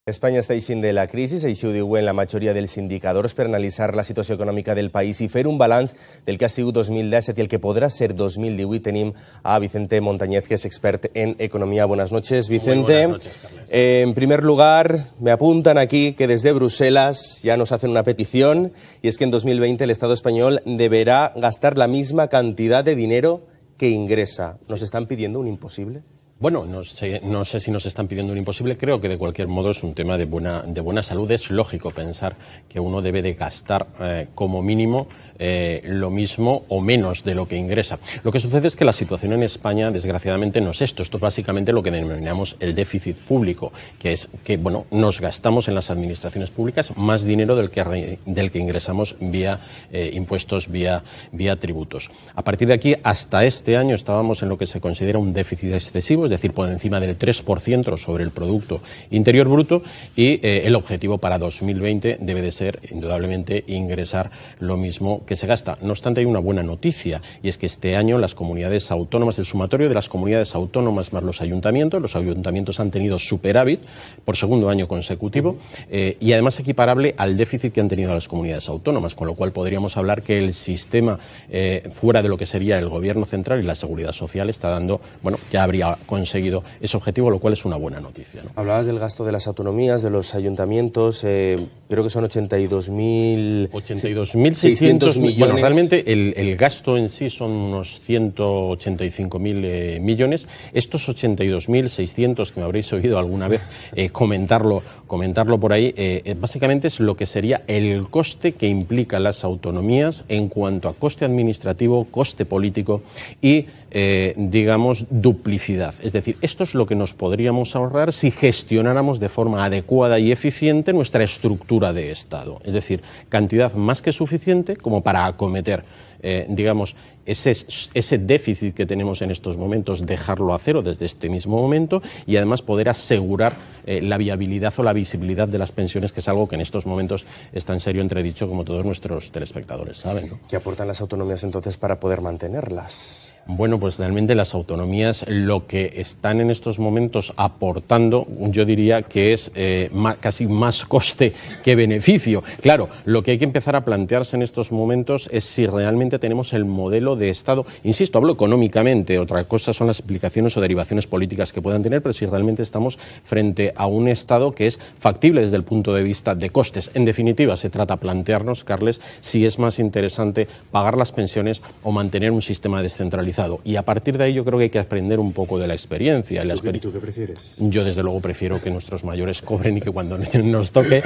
Espanya està eixint de la crisi, així ho diuen la majoria dels indicadors, per analitzar la situació econòmica del país i fer un balanç del que ha sigut 2017 i el que podrà ser 2018. Tenim a Vicente Montañez, que es expert en economía. Buenas noches, Vicente. Buenas noches, Carles. En primer lugar, me apuntan aquí que desde Bruselas ya nos hacen una petición, y es que en 2020 el Estado español deberá gastar la misma cantidad de dinero que ingresa. ¿Nos están pidiendo un imposible? Bueno, no sé si nos están pidiendo un imposible. Creo que de cualquier modo es un tema de buena salud. Es lógico pensar que uno debe de gastar como mínimo lo mismo o menos de lo que ingresa. Lo que sucede es que la situación en España, desgraciadamente, no es esto. Esto es básicamente lo que denominamos el déficit público, que es que bueno, nos gastamos en las administraciones públicas más dinero del que ingresamos vía impuestos, vía tributos. A partir de aquí, hasta este año estábamos en lo que se considera un déficit excesivo, es decir, por encima del 3% sobre el Producto Interior Bruto, y el objetivo para 2020 debe de ser, indudablemente, ingresar lo mismo que se gasta. No obstante, hay una buena noticia, y es que este año las comunidades autónomas, el sumatorio de las comunidades autónomas más los ayuntamientos han tenido superávit por segundo año consecutivo, y además equiparable al déficit que han tenido las comunidades autónomas, con lo cual podríamos hablar que el sistema, fuera de lo que sería el gobierno central y la seguridad social, está dando, bueno, ya habría conseguido ese objetivo, lo cual es una buena noticia, ¿no? Hablabas del gasto de las autonomías, de los ayuntamientos, creo que son 82.600 millones. Bueno, realmente el gasto en sí son unos 185.000 millones. Estos 82.600 que me habréis oído alguna vez comentarlo por ahí, básicamente es lo que sería el coste que implica las autonomías en cuanto a coste administrativo, coste político y, digamos, duplicidad. Es decir, esto es lo que nos podríamos ahorrar si gestionáramos de forma adecuada y eficiente nuestra estructura de Estado. Es decir, cantidad más que suficiente como para acometer, digamos, ese déficit que tenemos en estos momentos, dejarlo a cero desde este mismo momento, y además poder asegurar la viabilidad o la visibilidad de las pensiones, que es algo que en estos momentos está en serio entredicho, como todos nuestros telespectadores saben, ¿no? ¿Qué aportan las autonomías entonces para poder mantenerlas? Bueno, pues realmente las autonomías lo que están en estos momentos aportando, yo diría que es casi más coste que beneficio. Claro, lo que hay que empezar a plantearse en estos momentos es si realmente tenemos el modelo de Estado, insisto, hablo económicamente, otra cosa son las implicaciones o derivaciones políticas que puedan tener, pero si realmente estamos frente a un Estado que es factible desde el punto de vista de costes. En definitiva, se trata de plantearnos, Carles, si es más interesante pagar las pensiones o mantener un sistema descentralizado. Y a partir de ahí yo creo que hay que aprender un poco de la experiencia. ¿Y tú qué prefieres? Yo desde luego prefiero que nuestros mayores cobren y que cuando nos toque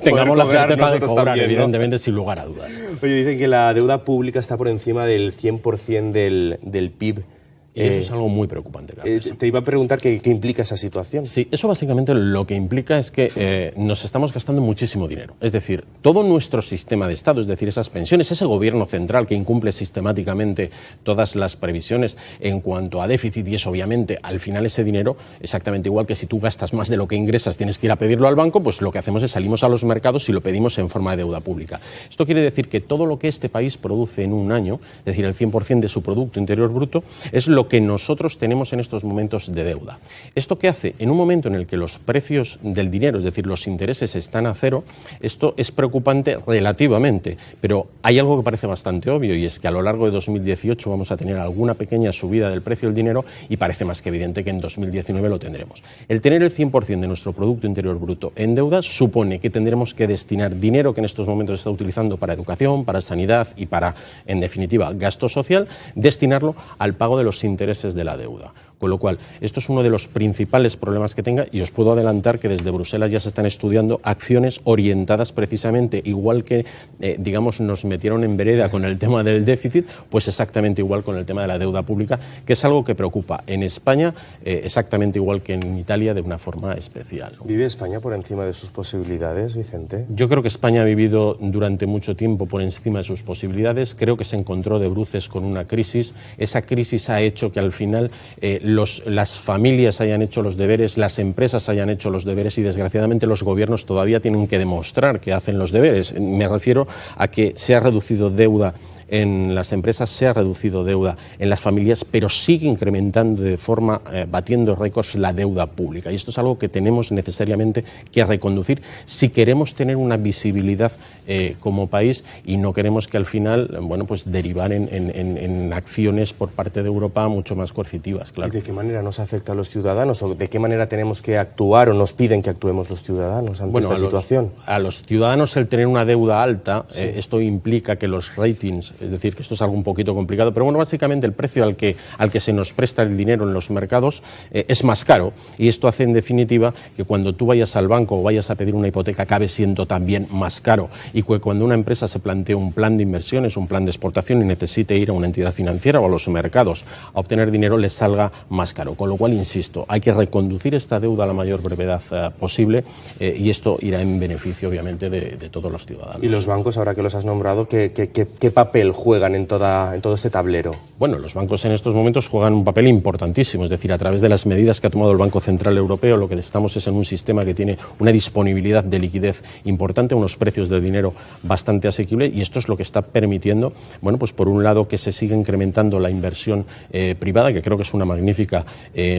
tengamos la certeza de cobrar, también, ¿no? Evidentemente, sin lugar a dudas. Oye, dicen que la deuda pública está por encima del 100% del PIB. Y eso es algo muy preocupante, Carles. Te iba a preguntar qué implica esa situación. Sí, eso básicamente lo que implica es que nos estamos gastando muchísimo dinero. Es decir, todo nuestro sistema de Estado, es decir, esas pensiones, ese gobierno central que incumple sistemáticamente todas las previsiones en cuanto a déficit, y es obviamente al final ese dinero, exactamente igual que si tú gastas más de lo que ingresas, tienes que ir a pedirlo al banco, pues lo que hacemos es salimos a los mercados y lo pedimos en forma de deuda pública. Esto quiere decir que todo lo que este país produce en un año, es decir, el 100% de su Producto Interior Bruto, es lo que nosotros tenemos en estos momentos de deuda. ¿Esto qué hace? En un momento en el que los precios del dinero, es decir, los intereses están a cero, esto es preocupante relativamente, pero hay algo que parece bastante obvio, y es que a lo largo de 2018 vamos a tener alguna pequeña subida del precio del dinero, y parece más que evidente que en 2019 lo tendremos. El tener el 100% de nuestro Producto Interior Bruto en deuda supone que tendremos que destinar dinero que en estos momentos se está utilizando para educación, para sanidad y para, en definitiva, gasto social, destinarlo al pago de los intereses de la deuda. Con lo cual, esto es uno de los principales problemas que tenga, y os puedo adelantar que desde Bruselas ya se están estudiando acciones orientadas precisamente, igual que, digamos, nos metieron en vereda con el tema del déficit, pues exactamente igual con el tema de la deuda pública, que es algo que preocupa en España exactamente igual que en Italia, de una forma especial, ¿no? ¿Vive España por encima de sus posibilidades, Vicente? Yo creo que España ha vivido durante mucho tiempo por encima de sus posibilidades. Creo que se encontró de bruces con una crisis. Esa crisis ha hecho que al final las familias hayan hecho los deberes, las empresas hayan hecho los deberes, y desgraciadamente los gobiernos todavía tienen que demostrar que hacen los deberes. Me refiero a que se ha reducido deuda en las empresas se ha reducido deuda en las familias, pero sigue incrementando de forma, batiendo récords, la deuda pública. Y esto es algo que tenemos necesariamente que reconducir si queremos tener una visibilidad como país y no queremos que al final, bueno, pues derivar en acciones por parte de Europa mucho más coercitivas, claro. ¿Y de qué manera nos afecta a los ciudadanos o de qué manera tenemos que actuar o nos piden que actuemos los ciudadanos ante esta situación? A los ciudadanos, el tener una deuda alta, sí, esto implica que los ratings, es decir, que esto es algo un poquito complicado, pero bueno, básicamente el precio al que se nos presta el dinero en los mercados es más caro, y esto hace en definitiva que cuando tú vayas al banco o vayas a pedir una hipoteca acabe siendo también más caro, y que cuando una empresa se plantee un plan de inversiones, un plan de exportación y necesite ir a una entidad financiera o a los mercados a obtener dinero, les salga más caro. Con lo cual, insisto, hay que reconducir esta deuda a la mayor brevedad posible, y esto irá en beneficio, obviamente, de todos los ciudadanos. ¿Y los bancos, ahora que los has nombrado, qué papel juegan en todo este tablero? Bueno, los bancos en estos momentos juegan un papel importantísimo, es decir, a través de las medidas que ha tomado el Banco Central Europeo, lo que estamos es en un sistema que tiene una disponibilidad de liquidez importante, unos precios de dinero bastante asequibles, y esto es lo que está permitiendo, bueno, pues por un lado que se siga incrementando la inversión privada, que creo que es una magnífica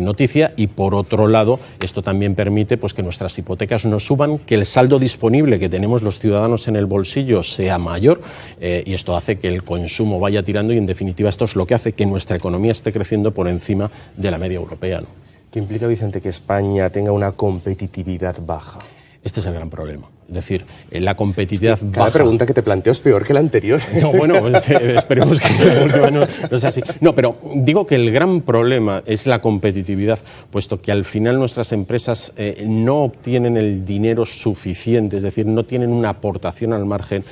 noticia, y por otro lado esto también permite pues que nuestras hipotecas no suban, que el saldo disponible que tenemos los ciudadanos en el bolsillo sea mayor, y esto hace que el consumo vaya tirando, y en definitiva esto es lo que hace que nuestra economía esté creciendo por encima de la media europea, ¿no? ¿Qué implica, Vicente, que España tenga una competitividad baja? Este es el gran problema. Es decir, la competitividad baja. Cada pregunta que te planteo es peor que la anterior. No, bueno, pues, esperemos que la última no sea así. No, pero digo que el gran problema es la competitividad, puesto que al final nuestras empresas no obtienen el dinero suficiente, es decir, no tienen una aportación al margen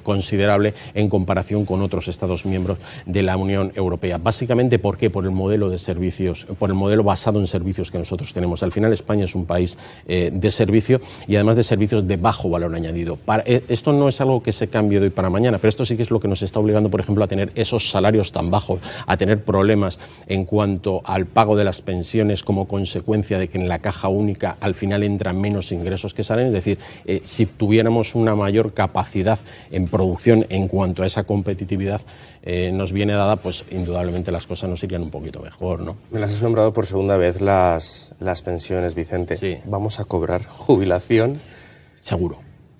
considerable en comparación con otros Estados miembros de la Unión Europea. Básicamente, ¿por qué? Por el modelo de servicios, por el modelo basado en servicios que nosotros tenemos. Al final España es un país de servicio, y además de servicios de bajo valor añadido. Esto no es algo que se cambie de hoy para mañana, pero esto sí que es lo que nos está obligando, por ejemplo, a tener esos salarios tan bajos, a tener problemas en cuanto al pago de las pensiones como consecuencia de que en la caja única al final entran menos ingresos que salen. Es decir, si tuviéramos una mayor capacidad en producción en cuanto a esa competitividad nos viene dada, pues indudablemente las cosas nos irían un poquito mejor, ¿no? Me las has nombrado por segunda vez las pensiones, Vicente. Sí. ¿Vamos a cobrar jubilación? Seguro.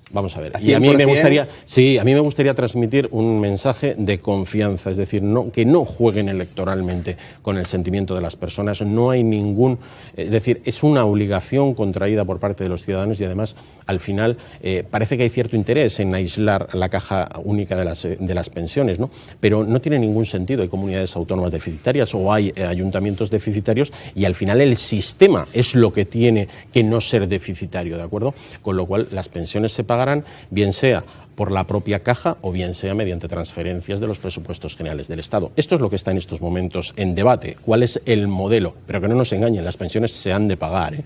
Vamos a ver. Y a mí me gustaría transmitir un mensaje de confianza, es decir, que no jueguen electoralmente con el sentimiento de las personas. No hay es decir, es una obligación contraída por parte de los ciudadanos, y además, al final, parece que hay cierto interés en aislar la caja única de las pensiones, ¿no? Pero no tiene ningún sentido. Hay comunidades autónomas deficitarias o hay ayuntamientos deficitarios, y al final el sistema es lo que tiene que no ser deficitario, ¿de acuerdo? Con lo cual, las pensiones se pagarán, bien sea por la propia caja o bien sea mediante transferencias de los presupuestos generales del Estado. Esto es lo que está en estos momentos en debate. ¿Cuál es el modelo? Pero que no nos engañen, las pensiones se han de pagar, ¿eh?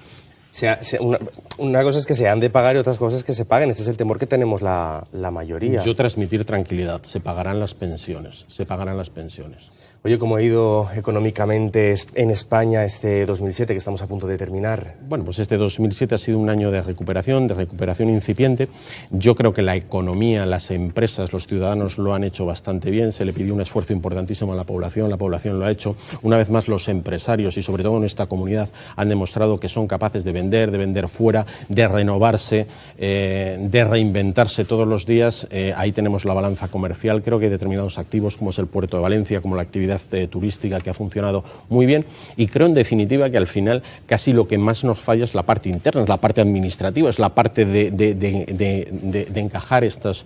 Una cosa es que se han de pagar y otras cosas es que se paguen. Este es el temor que tenemos la mayoría. Yo transmitir tranquilidad. Se pagarán las pensiones. Se pagarán las pensiones. Oye, ¿cómo ha ido económicamente en España este 2007 que estamos a punto de terminar? Bueno, pues este 2007 ha sido un año de recuperación incipiente. Yo creo que la economía, las empresas, los ciudadanos lo han hecho bastante bien. Se le pidió un esfuerzo importantísimo a la población lo ha hecho. Una vez más, los empresarios y sobre todo nuestra comunidad han demostrado que son capaces de vender fuera, de renovarse, de reinventarse todos los días. Ahí tenemos la balanza comercial. Creo que hay determinados activos, como es el puerto de Valencia, como la actividad turística, que ha funcionado muy bien, y creo en definitiva que al final casi lo que más nos falla es la parte interna, es la parte administrativa, es la parte de encajar estas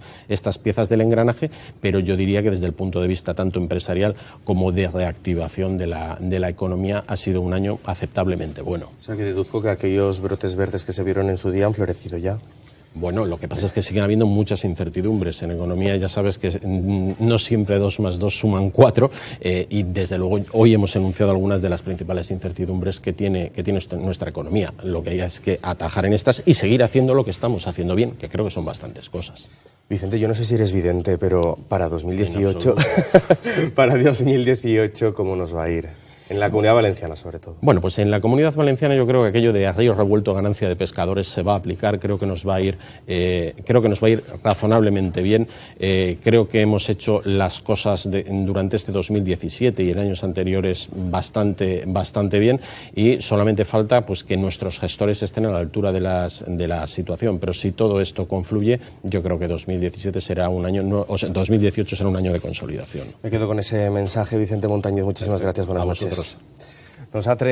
piezas del engranaje, pero yo diría que desde el punto de vista tanto empresarial como de reactivación de la economía ha sido un año aceptablemente bueno. O sea que deduzco que aquellos brotes verdes que se vieron en su día han florecido ya. Bueno, lo que pasa es que siguen habiendo muchas incertidumbres. En economía ya sabes que no siempre 2 más 2 suman 4, y desde luego hoy hemos enunciado algunas de las principales incertidumbres que tiene nuestra economía. Lo que hay es que atajar en estas y seguir haciendo lo que estamos haciendo bien, que creo que son bastantes cosas. Vicente, yo no sé si eres vidente, pero para 2018, para 2018, ¿cómo nos va a ir? En la Comunidad Valenciana, sobre todo. Bueno, pues en la Comunidad Valenciana yo creo que aquello de a río revuelto ganancia de pescadores se va a aplicar. Creo que nos va a ir razonablemente bien. Creo que hemos hecho las cosas durante este 2017 y en años anteriores bastante bien, y solamente falta pues que nuestros gestores estén a la altura de la situación. Pero si todo esto confluye, yo creo que 2018 será un año de consolidación. Me quedo con ese mensaje, Vicente Montañez. Muchísimas gracias. Buenas noches. Nos ha